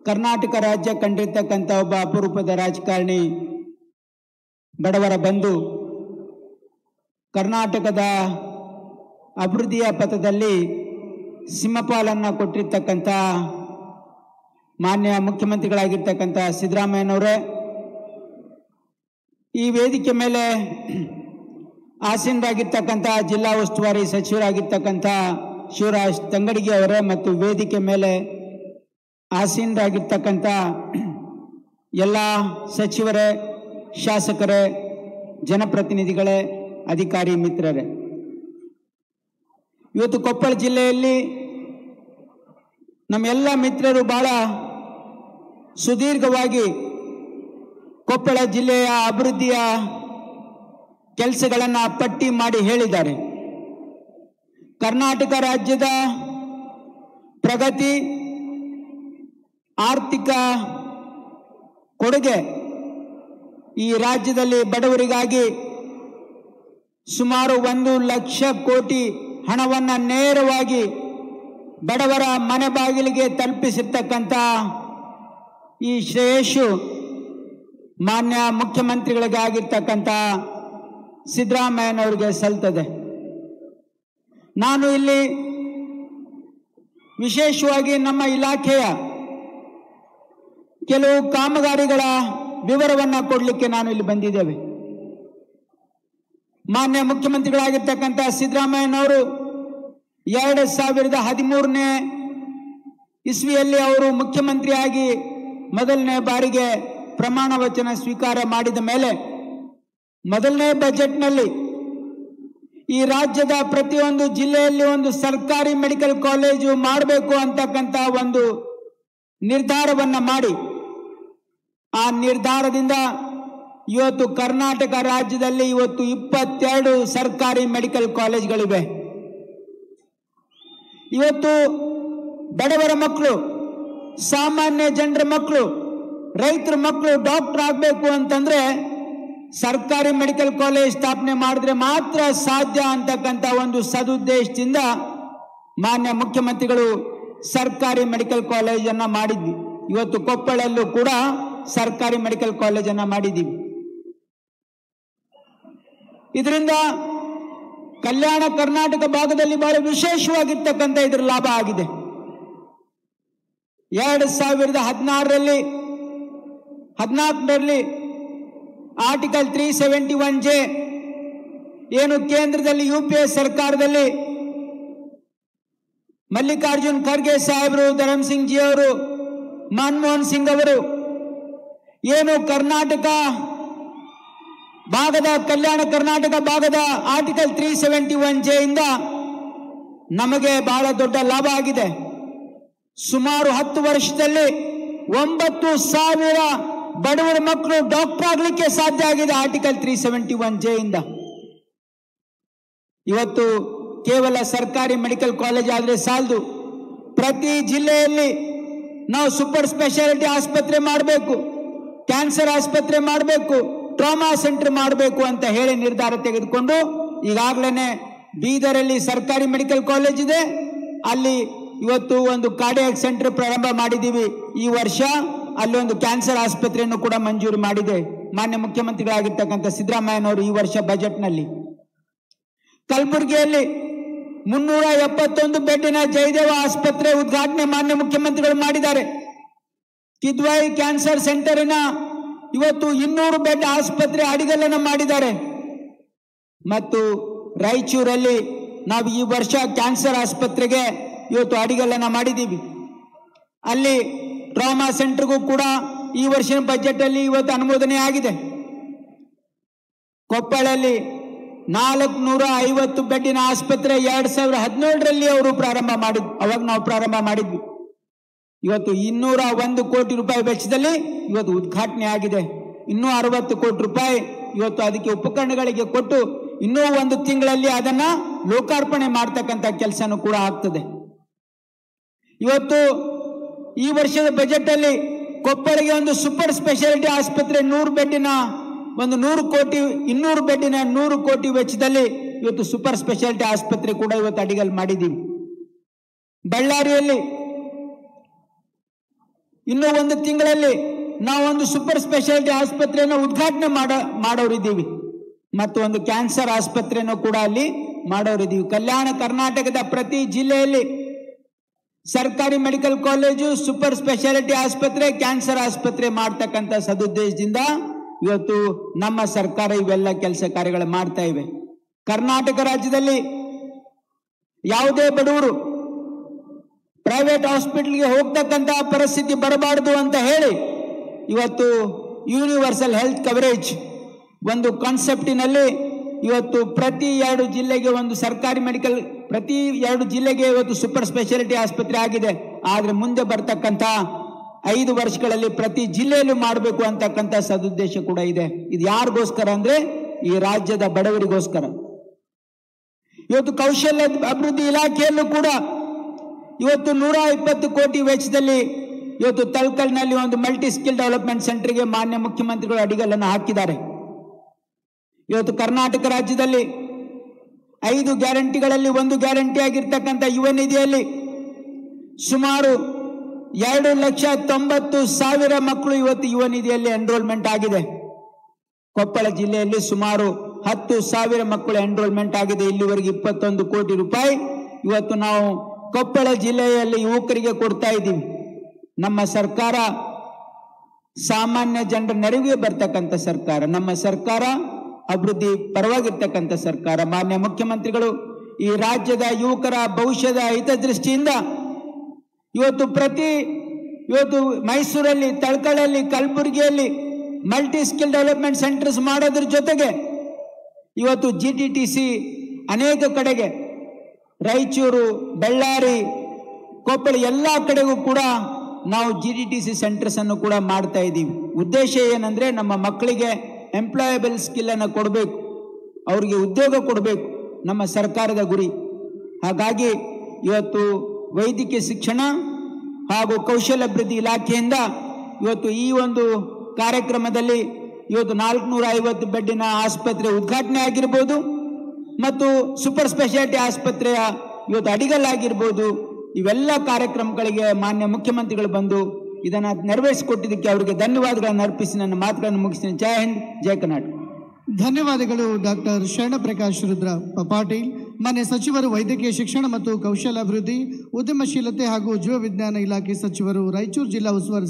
ಕರ್ನಾಟಕ ರಾಜ್ಯ ಕಂಡಿರ್ತಕ್ಕಂಥ ಒಬ್ಬ ಅಪರೂಪದ ರಾಜಕಾರಣಿ, ಬಡವರ ಬಂಧು, ಕರ್ನಾಟಕದ ಅಭಿವೃದ್ಧಿಯ ಪಥದಲ್ಲಿ ಸಿಂಹಪಾಲನ್ನು ಕೊಟ್ಟಿರ್ತಕ್ಕಂಥ ಮಾನ್ಯ ಮುಖ್ಯಮಂತ್ರಿಗಳಾಗಿರ್ತಕ್ಕಂಥ ಸಿದ್ದರಾಮಯ್ಯನವರೇ, ಈ ವೇದಿಕೆ ಮೇಲೆ ಆಸೀನರಾಗಿರ್ತಕ್ಕಂಥ ಜಿಲ್ಲಾ ಉಸ್ತುವಾರಿ ಸಚಿವರಾಗಿರ್ತಕ್ಕಂಥ ಶಿವರಾಜ್ ತಂಗಡಗಿ ಅವರೇ ಮತ್ತು ವೇದಿಕೆ ಮೇಲೆ ಆಸೀನರಾಗಿರ್ತಕ್ಕಂಥ ಎಲ್ಲ ಸಚಿವರೇ, ಶಾಸಕರೇ, ಜನಪ್ರತಿನಿಧಿಗಳೇ, ಅಧಿಕಾರಿ ಮಿತ್ರರೇ, ಇವತ್ತು ಕೊಪ್ಪಳ ಜಿಲ್ಲೆಯಲ್ಲಿ ನಮ್ಮೆಲ್ಲ ಮಿತ್ರರು ಬಹಳ ಸುದೀರ್ಘವಾಗಿ ಕೊಪ್ಪಳ ಜಿಲ್ಲೆಯ ಅಭಿವೃದ್ಧಿಯ ಕೆಲಸಗಳನ್ನು ಪಟ್ಟಿ ಮಾಡಿ ಹೇಳಿದ್ದಾರೆ. ಕರ್ನಾಟಕ ರಾಜ್ಯದ ಪ್ರಗತಿ, ಆರ್ಥಿಕ ಕೊಡುಗೆ, ಈ ರಾಜ್ಯದಲ್ಲಿ ಬಡವರಿಗಾಗಿ ಸುಮಾರು 1 ಲಕ್ಷ ಕೋಟಿ ಹಣವನ್ನು ನೇರವಾಗಿ ಬಡವರ ಮನೆ ಬಾಗಿಲಿಗೆ ತಲುಪಿಸಿರ್ತಕ್ಕಂಥ ಈ ಶ್ರೇಯಸ್ಸು ಮಾನ್ಯ ಮುಖ್ಯಮಂತ್ರಿಗಳಿಗಾಗಿರ್ತಕ್ಕಂಥ ಸಿದ್ದರಾಮಯ್ಯನವರಿಗೆ ಸಲ್ತದೆ. ನಾನು ಇಲ್ಲಿ ವಿಶೇಷವಾಗಿ ನಮ್ಮ ಇಲಾಖೆಯ ಕೆಲವು ಕಾಮಗಾರಿಗಳ ವಿವರವನ್ನು ಕೊಡಲಿಕ್ಕೆ ನಾನು ಇಲ್ಲಿ ಬಂದಿದ್ದೇವೆ. ಮಾನ್ಯ ಮುಖ್ಯಮಂತ್ರಿಗಳಾಗಿರ್ತಕ್ಕಂಥ ಸಿದ್ದರಾಮಯ್ಯನವರು 2013ನೇ ಇಸ್ವಿಯಲ್ಲಿ ಅವರು ಮುಖ್ಯಮಂತ್ರಿಯಾಗಿ ಮೊದಲನೇ ಬಾರಿಗೆ ಪ್ರಮಾಣ ವಚನ ಸ್ವೀಕಾರ ಮಾಡಿದ ಮೇಲೆ ಮೊದಲನೇ ಬಜೆಟ್ನಲ್ಲಿ ಈ ರಾಜ್ಯದ ಪ್ರತಿಯೊಂದು ಜಿಲ್ಲೆಯಲ್ಲಿ ಒಂದು ಸರ್ಕಾರಿ ಮೆಡಿಕಲ್ ಕಾಲೇಜು ಮಾಡಬೇಕು ಅಂತಕ್ಕಂಥ ಒಂದು ನಿರ್ಧಾರವನ್ನು ಮಾಡಿ, ಆ ನಿರ್ಧಾರದಿಂದ ಇವತ್ತು ಕರ್ನಾಟಕ ರಾಜ್ಯದಲ್ಲಿ ಇವತ್ತು 22 ಸರ್ಕಾರಿ ಮೆಡಿಕಲ್ ಕಾಲೇಜ್ಗಳಿವೆ. ಇವತ್ತು ಬಡವರ ಮಕ್ಕಳು, ಸಾಮಾನ್ಯ ಜನರ ಮಕ್ಕಳು, ರೈತರ ಮಕ್ಕಳು ಡಾಕ್ಟರ್ ಆಗಬೇಕು ಅಂತಂದ್ರೆ ಸರ್ಕಾರಿ ಮೆಡಿಕಲ್ ಕಾಲೇಜ್ ಸ್ಥಾಪನೆ ಮಾಡಿದ್ರೆ ಮಾತ್ರ ಸಾಧ್ಯ ಅಂತಕ್ಕಂಥ ಒಂದು ಸದುದ್ದೇಶದಿಂದ ಮಾನ್ಯ ಮುಖ್ಯಮಂತ್ರಿಗಳು ಸರ್ಕಾರಿ ಮೆಡಿಕಲ್ ಕಾಲೇಜನ್ನು ಮಾಡಿದ್ವಿ. ಇವತ್ತು ಕೊಪ್ಪಳಲ್ಲೂ ಕೂಡ ಸರ್ಕಾರಿ ಮೆಡಿಕಲ್ ಕಾಲೇಜನ್ನು ಮಾಡಿದ್ದೀವಿ. ಇದರಿಂದ ಕಲ್ಯಾಣ ಕರ್ನಾಟಕ ಭಾಗದಲ್ಲಿ ಬಹಳ ವಿಶೇಷವಾಗಿರ್ತಕ್ಕಂಥ ಇದರ ಲಾಭ ಆಗಿದೆ. 2014ರಲ್ಲಿ ಆರ್ಟಿಕಲ್ 371J ಏನು ಕೇಂದ್ರದಲ್ಲಿ UPA ಸರ್ಕಾರದಲ್ಲಿ ಮಲ್ಲಿಕಾರ್ಜುನ್ ಖರ್ಗೆ ಸಾಹೇಬರು, ಧರಮ್ ಸಿಂಗ್ ಜಿ ಅವರು, ಮನಮೋಹನ್ ಸಿಂಗ್ ಅವರು ಏನು ಕರ್ನಾಟಕ ಭಾಗದ ಕಲ್ಯಾಣ ಕರ್ನಾಟಕ ಭಾಗದ ಆರ್ಟಿಕಲ್ 371J ಇಂದ ನಮಗೆ ಬಹಳ ದೊಡ್ಡ ಲಾಭ ಆಗಿದೆ. ಸುಮಾರು 10 ವರ್ಷದಲ್ಲಿ 9,000 ಬಡವರ ಮಕ್ಕಳು ಡಾಕ್ಟರ್ ಆಗಲಿಕ್ಕೆ ಸಾಧ್ಯ ಆಗಿದೆ ಆರ್ಟಿಕಲ್ 371J ಇಂದ. ಇವತ್ತು ಕೇವಲ ಸರ್ಕಾರಿ ಮೆಡಿಕಲ್ ಕಾಲೇಜ್ ಆದರೆ ಸಾಲದು, ಪ್ರತಿ ಜಿಲ್ಲೆಯಲ್ಲಿ ನಾವು ಸೂಪರ್ ಸ್ಪೆಷಾಲಿಟಿ ಆಸ್ಪತ್ರೆ ಮಾಡಬೇಕು, ಕ್ಯಾನ್ಸರ್ ಆಸ್ಪತ್ರೆ ಮಾಡಬೇಕು, ಟ್ರಾಮಾ ಸೆಂಟರ್ ಮಾಡಬೇಕು ಅಂತ ಹೇಳಿ ನಿರ್ಧಾರ ತೆಗೆದುಕೊಂಡು ಈಗಾಗಲೇ ಬೀದರಲ್ಲಿ ಸರ್ಕಾರಿ ಮೆಡಿಕಲ್ ಕಾಲೇಜ್ ಇದೆ, ಅಲ್ಲಿ ಇವತ್ತು ಒಂದು ಕಾರ್ಡಿಯಾಕ್ ಸೆಂಟರ್ ಪ್ರಾರಂಭ ಮಾಡಿದ್ದೀವಿ. ಈ ವರ್ಷ ಅಲ್ಲಿ ಒಂದು ಕ್ಯಾನ್ಸರ್ ಆಸ್ಪತ್ರೆಯನ್ನು ಕೂಡ ಮಂಜೂರು ಮಾಡಿದೆ ಮಾನ್ಯ ಮುಖ್ಯಮಂತ್ರಿಗಳಾಗಿರ್ತಕ್ಕಂಥ ಸಿದ್ದರಾಮಯ್ಯನವರು ಈ ವರ್ಷ ಬಜೆಟ್ನಲ್ಲಿ. ಕಲಬುರಗಿಯಲ್ಲಿ 371 ಬೆಡ್ಡಿನ ಜಯದೇವ ಆಸ್ಪತ್ರೆ ಉದ್ಘಾಟನೆ ಮಾನ್ಯ ಮುಖ್ಯಮಂತ್ರಿಗಳು ಮಾಡಿದ್ದಾರೆ. ಕಿದ್ವಾಯಿ ಕ್ಯಾನ್ಸರ್ ಸೆಂಟರಿನ ಇವತ್ತು 200 ಬೆಡ್ ಆಸ್ಪತ್ರೆ ಅಡಿಗಲ್ಲನ್ನು ಮಾಡಿದ್ದಾರೆ. ಮತ್ತು ರಾಯಚೂರಲ್ಲಿ ನಾವು ಈ ವರ್ಷ ಕ್ಯಾನ್ಸರ್ ಆಸ್ಪತ್ರೆಗೆ ಇವತ್ತು ಅಡಿಗಲ್ಲನ್ನು ಮಾಡಿದ್ದೀವಿ. ಅಲ್ಲಿ ಟ್ರಾಮಾ ಸೆಂಟರ್ಗೂ ಕೂಡ ಈ ವರ್ಷದ ಬಜೆಟ್ ಅಲ್ಲಿ ಇವತ್ತು ಅನುಮೋದನೆ ಆಗಿದೆ. ಕೊಪ್ಪಳಲ್ಲಿ 450 ಬೆಡ್ಡಿನ ಆಸ್ಪತ್ರೆ 2017ರಲ್ಲಿ ಅವರು ಅವಾಗ ನಾವು ಪ್ರಾರಂಭ ಮಾಡಿದ್ವಿ. ಇವತ್ತು 201 ಕೋಟಿ ರೂಪಾಯಿ ವೆಚ್ಚದಲ್ಲಿ ಇವತ್ತು ಉದ್ಘಾಟನೆ ಆಗಿದೆ. ಇನ್ನೂ 60 ಕೋಟಿ ರೂಪಾಯಿ ಇವತ್ತು ಅದಕ್ಕೆ ಉಪಕರಣಗಳಿಗೆ ಕೊಟ್ಟು ಇನ್ನೂ 1 ತಿಂಗಳಲ್ಲಿ ಅದನ್ನ ಲೋಕಾರ್ಪಣೆ ಮಾಡ್ತಕ್ಕಂಥ ಕೆಲಸನೂ ಕೂಡ ಆಗ್ತದೆ. ಇವತ್ತು ಈ ವರ್ಷದ ಬಜೆಟ್ ಅಲ್ಲಿ ಕೊಪ್ಪಳಿಗೆ ಒಂದು ಸೂಪರ್ ಸ್ಪೆಷಾಲಿಟಿ ಆಸ್ಪತ್ರೆ 100 ಬೆಡ್ಡಿನ 100 ಕೋಟಿ 200 ಬೆಡ್ಡಿನ 100 ಕೋಟಿ ವೆಚ್ಚದಲ್ಲಿ ಇವತ್ತು ಸೂಪರ್ ಸ್ಪೆಷಾಲಿಟಿ ಆಸ್ಪತ್ರೆ ಕೂಡ ಇವತ್ತು ಅಡಿಗಲ್ ಮಾಡಿದ್ದೀವಿ. ಬಳ್ಳಾರಿಯಲ್ಲಿ ಇನ್ನು ಒಂದು ತಿಂಗಳಲ್ಲಿ ನಾವು ಒಂದು ಸೂಪರ್ ಸ್ಪೆಷಾಲಿಟಿ ಆಸ್ಪತ್ರೆಯನ್ನು ಉದ್ಘಾಟನೆ ಮಾಡೋರಿದ್ದೀವಿ ಮತ್ತು ಒಂದು ಕ್ಯಾನ್ಸರ್ ಆಸ್ಪತ್ರೆಯನ್ನು ಕೂಡ ಅಲ್ಲಿ ಮಾಡೋರಿದ್ದೀವಿ. ಕಲ್ಯಾಣ ಕರ್ನಾಟಕದ ಪ್ರತಿ ಜಿಲ್ಲೆಯಲ್ಲಿ ಸರ್ಕಾರಿ ಮೆಡಿಕಲ್ ಕಾಲೇಜು, ಸೂಪರ್ ಸ್ಪೆಷಾಲಿಟಿ ಆಸ್ಪತ್ರೆ, ಕ್ಯಾನ್ಸರ್ ಆಸ್ಪತ್ರೆ ಮಾಡ್ತಕ್ಕಂಥ ಸದುದ್ದೇಶದಿಂದ ಇವತ್ತು ನಮ್ಮ ಸರ್ಕಾರ ಇವೆಲ್ಲ ಕೆಲಸ ಕಾರ್ಯಗಳು ಮಾಡ್ತಾ ಇವೆ. ಕರ್ನಾಟಕ ರಾಜ್ಯದಲ್ಲಿ ಯಾವುದೇ ಬಡವರು ಪ್ರೈವೇಟ್ ಹಾಸ್ಪಿಟಲ್ಗೆ ಹೋಗ್ತಕ್ಕಂಥ ಪರಿಸ್ಥಿತಿ ಬರಬಾರದು ಅಂತ ಹೇಳಿ ಇವತ್ತು ಯೂನಿವರ್ಸಲ್ ಹೆಲ್ತ್ ಕವರೇಜ್ ಒಂದು ಕಾನ್ಸೆಪ್ಟಿನಲ್ಲಿ ಇವತ್ತು ಪ್ರತಿ 2 ಜಿಲ್ಲೆಗೆ ಒಂದು ಸರ್ಕಾರಿ ಮೆಡಿಕಲ್, ಪ್ರತಿ 2 ಜಿಲ್ಲೆಗೆ ಇವತ್ತು ಸೂಪರ್ ಸ್ಪೆಷಾಲಿಟಿ ಆಸ್ಪತ್ರೆ ಆಗಿದೆ. ಆದರೆ ಮುಂದೆ ಬರ್ತಕ್ಕಂಥ 5 ವರ್ಷಗಳಲ್ಲಿ ಪ್ರತಿ ಜಿಲ್ಲೆಯಲ್ಲೂ ಮಾಡಬೇಕು ಅಂತಕ್ಕಂಥ ಸದುದ್ದೇಶ ಕೂಡ ಇದೆ. ಇದು ಯಾರಿಗೋಸ್ಕರ ಅಂದ್ರೆ ಈ ರಾಜ್ಯದ ಬಡವರಿಗೋಸ್ಕರ. ಇವತ್ತು ಕೌಶಲ್ಯ ಅಭಿವೃದ್ಧಿ ಇಲಾಖೆಯಲ್ಲೂ ಕೂಡ ಇವತ್ತು 120 ಕೋಟಿ ವೆಚ್ಚದಲ್ಲಿ ಇವತ್ತು ತಲಕಲ್ನಲ್ಲಿ ಒಂದು ಮಲ್ಟಿ ಸ್ಕಿಲ್ ಡೆವಲಪ್ಮೆಂಟ್ ಸೆಂಟರ್ಗೆ ಮಾನ್ಯ ಮುಖ್ಯಮಂತ್ರಿಗಳು ಅಡಿಗಲ್ಲನ್ನು ಹಾಕಿದ್ದಾರೆ. ಇವತ್ತು ಕರ್ನಾಟಕ ರಾಜ್ಯದಲ್ಲಿ 5 ಗ್ಯಾರಂಟಿಗಳಲ್ಲಿ ಒಂದು ಗ್ಯಾರಂಟಿ ಆಗಿರ್ತಕ್ಕಂಥ ಯುವ ನಿಧಿಯಲ್ಲಿ ಸುಮಾರು 2,90,000 ಮಕ್ಕಳು ಇವತ್ತು ಯುವ ನಿಧಿಯಲ್ಲಿ ಎನ್ರೋಲ್ಮೆಂಟ್ ಆಗಿದೆ. ಕೊಪ್ಪಳ ಜಿಲ್ಲೆಯಲ್ಲಿ ಸುಮಾರು 10,000 ಮಕ್ಕಳು ಎನ್ರೋಲ್ಮೆಂಟ್ ಆಗಿದೆ. ಇಲ್ಲಿವರೆಗೆ 21 ಕೋಟಿ ರೂಪಾಯಿ ಇವತ್ತು ನಾವು ಕೊಪ್ಪಳ ಜಿಲ್ಲೆಯಲ್ಲಿ ಯುವಕರಿಗೆ ಕೊಡ್ತಾ ಇದ್ದೀವಿ. ನಮ್ಮ ಸರ್ಕಾರ ಸಾಮಾನ್ಯ ಜನರ ನೆರವಿಗೆ ಬರ್ತಕ್ಕಂಥ ಸರ್ಕಾರ, ನಮ್ಮ ಸರ್ಕಾರ ಅಭಿವೃದ್ಧಿ ಪರವಾಗಿರ್ತಕ್ಕಂಥ ಸರ್ಕಾರ. ಮಾನ್ಯ ಮುಖ್ಯಮಂತ್ರಿಗಳು ಈ ರಾಜ್ಯದ ಯುವಕರ ಭವಿಷ್ಯದ ಹಿತದೃಷ್ಟಿಯಿಂದ ಇವತ್ತು ಮೈಸೂರಲ್ಲಿ, ತಳಕಳಲ್ಲಿ, ಕಲಬುರಗಿಯಲ್ಲಿ ಮಲ್ಟಿ ಸ್ಕಿಲ್ ಡೆವಲಪ್ಮೆಂಟ್ ಸೆಂಟರ್ಸ್ ಮಾಡೋದ್ರ ಜೊತೆಗೆ ಇವತ್ತು GTTC ಅನೇಕ ಕಡೆಗೆ, ರಾಯಚೂರು, ಬಳ್ಳಾರಿ, ಕೊಪ್ಪಳ ಎಲ್ಲ ಕಡೆಗೂ ಕೂಡ ನಾವು GTTC ಸೆಂಟರ್ಸ್ ಅನ್ನು ಕೂಡ ಮಾಡ್ತಾ ಇದ್ದೀವಿ. ಉದ್ದೇಶ ಏನಂದ್ರೆ ನಮ್ಮ ಮಕ್ಕಳಿಗೆ ಎಂಪ್ಲಾಯಬಲ್ ಸ್ಕಿಲ್ ಅನ್ನು ಕೊಡಬೇಕು, ಅವರಿಗೆ ಉದ್ಯೋಗ ಕೊಡಬೇಕು, ನಮ್ಮ ಸರ್ಕಾರದ ಗುರಿ. ಹಾಗಾಗಿ ಇವತ್ತು ವೈದ್ಯಕೀಯ ಶಿಕ್ಷಣ ಹಾಗೂ ಕೌಶಲ್ಯಾಭಿವೃದ್ಧಿ ಇಲಾಖೆಯಿಂದ ಇವತ್ತು ಈ ಒಂದು ಕಾರ್ಯಕ್ರಮದಲ್ಲಿ ಇವತ್ತು 450 ಬೆಡ್ಡಿನ ಆಸ್ಪತ್ರೆ ಉದ್ಘಾಟನೆ ಆಗಿರ್ಬೋದು ಮತ್ತು ಸೂಪರ್ ಸ್ಪೆಷಾಲಿಟಿ ಆಸ್ಪತ್ರೆಯ ಇವತ್ತು ಅಡಿಗಲ್ಲಾಗಿರ್ಬೋದು. ಇವೆಲ್ಲ ಕಾರ್ಯಕ್ರಮಗಳಿಗೆ ಮಾನ್ಯ ಮುಖ್ಯಮಂತ್ರಿಗಳು ಬಂದು ಇದನ್ನು ನೆರವೇರಿಸಿಕೊಟ್ಟಿದ್ದಕ್ಕೆ ಅವರಿಗೆ ಧನ್ಯವಾದಗಳನ್ನು ಅರ್ಪಿಸಿ ನನ್ನ ಮಾತುಗಳನ್ನು ಮುಗಿಸ್ತೀನಿ. ಜೈ ಹಿಂದ್, ಜೈ ಕರ್ನಾಟಕ. ಧನ್ಯವಾದಗಳು ಡಾಕ್ಟರ್ ಶರಣಪ್ರಕಾಶ್ ರುದ್ರ ಪಾಟೀಲ್. ಮಾನ್ಯ ಸಚಿವರು ವೈದ್ಯಕೀಯ ಶಿಕ್ಷಣ ಮತ್ತು ಕೌಶಲ್ಯಾಭಿವೃದ್ಧಿ, ಉದ್ಯಮಶೀಲತೆ ಹಾಗೂ ಜೀವ ವಿಜ್ಞಾನ ಇಲಾಖೆ ಸಚಿವರು, ರಾಯಚೂರು ಜಿಲ್ಲಾ ಉಸ್ತುವಾರಿ